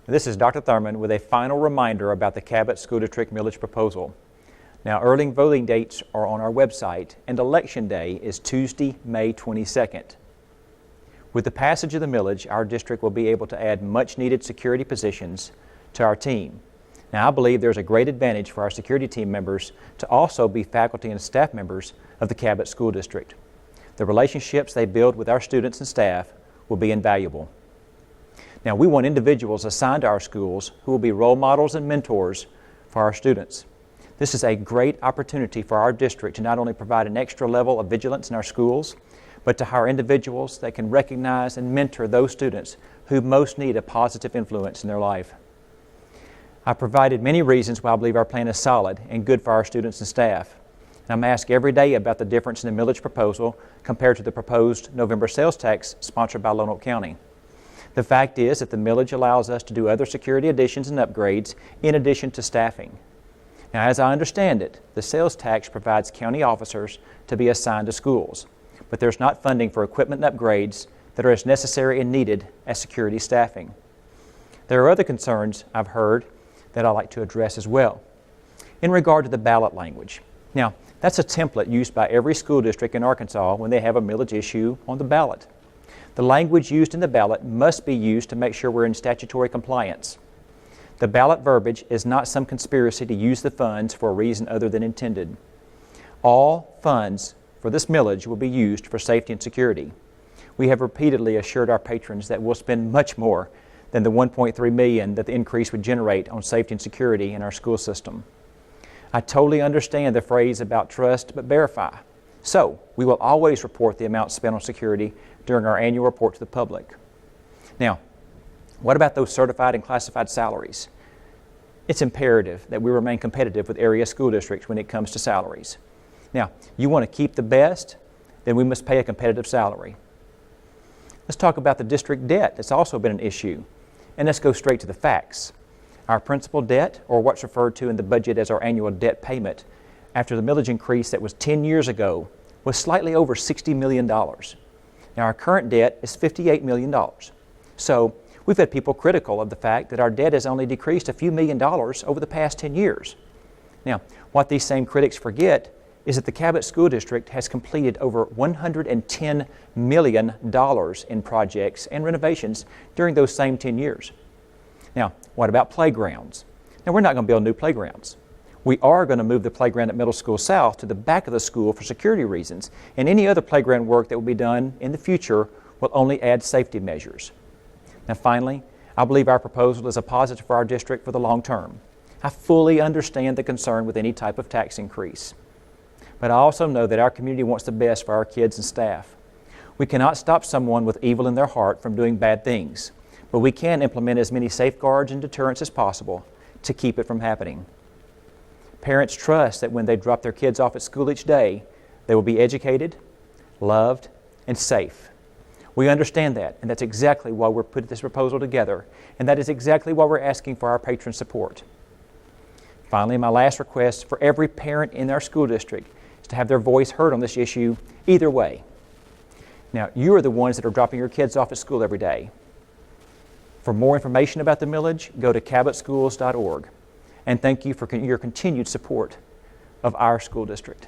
This is Dr. Thurman with a final reminder about the Cabot School District millage proposal. Now, early voting dates are on our website, and Election Day is Tuesday, May 22nd. With the passage of the millage, our district will be able to add much-needed security positions to our team. Now, I believe there's a great advantage for our security team members to also be faculty and staff members of the Cabot School District. The relationships they build with our students and staff will be invaluable. Now, we want individuals assigned to our schools who will be role models and mentors for our students. This is a great opportunity for our district to not only provide an extra level of vigilance in our schools, but to hire individuals that can recognize and mentor those students who most need a positive influence in their life. I provided many reasons why I believe our plan is solid and good for our students and staff. And I'm asked every day about the difference in the millage proposal compared to the proposed November sales tax sponsored by Lonoke County. The fact is that the millage allows us to do other security additions and upgrades in addition to staffing. Now, as I understand it, the sales tax provides county officers to be assigned to schools, but there's not funding for equipment and upgrades that are as necessary and needed as security staffing. There are other concerns I've heard that I'd like to address as well. In regard to the ballot language. Now, that's a template used by every school district in Arkansas when they have a millage issue on the ballot. The language used in the ballot must be used to make sure we're in statutory compliance. The ballot verbiage is not some conspiracy to use the funds for a reason other than intended. All funds for this millage will be used for safety and security. We have repeatedly assured our patrons that we'll spend much more than the $1.3 million that the increase would generate on safety and security in our school system. I totally understand the phrase about trust but verify. So, we will always report the amount spent on security during our annual report to the public. Now, what about those certified and classified salaries? It's imperative that we remain competitive with area school districts when it comes to salaries. Now, you want to keep the best, then we must pay a competitive salary. Let's talk about the district debt that's also been an issue. And let's go straight to the facts. Our principal debt, or what's referred to in the budget as our annual debt payment, after the millage increase that was 10 years ago, was slightly over $60 million. Now, our current debt is $58 million. So, we've had people critical of the fact that our debt has only decreased a few $1 million over the past 10 years. Now, what these same critics forget is that the Cabot School District has completed over $110 million in projects and renovations during those same 10 years. Now, what about playgrounds? Now, we're not going to build new playgrounds. We are going to move the playground at Middle School South to the back of the school for security reasons, and any other playground work that will be done in the future will only add safety measures. Now, finally, I believe our proposal is a positive for our district for the long term. I fully understand the concern with any type of tax increase. But I also know that our community wants the best for our kids and staff. We cannot stop someone with evil in their heart from doing bad things, but we can implement as many safeguards and deterrents as possible to keep it from happening. Parents trust that when they drop their kids off at school each day, they will be educated, loved, and safe. We understand that, and that's exactly why we're putting this proposal together, and that is exactly why we're asking for our patron support. Finally, my last request for every parent in our school district is to have their voice heard on this issue either way. Now, you are the ones that are dropping your kids off at school every day. For more information about the millage, go to cabotschools.org. And thank you for your continued support of our school district.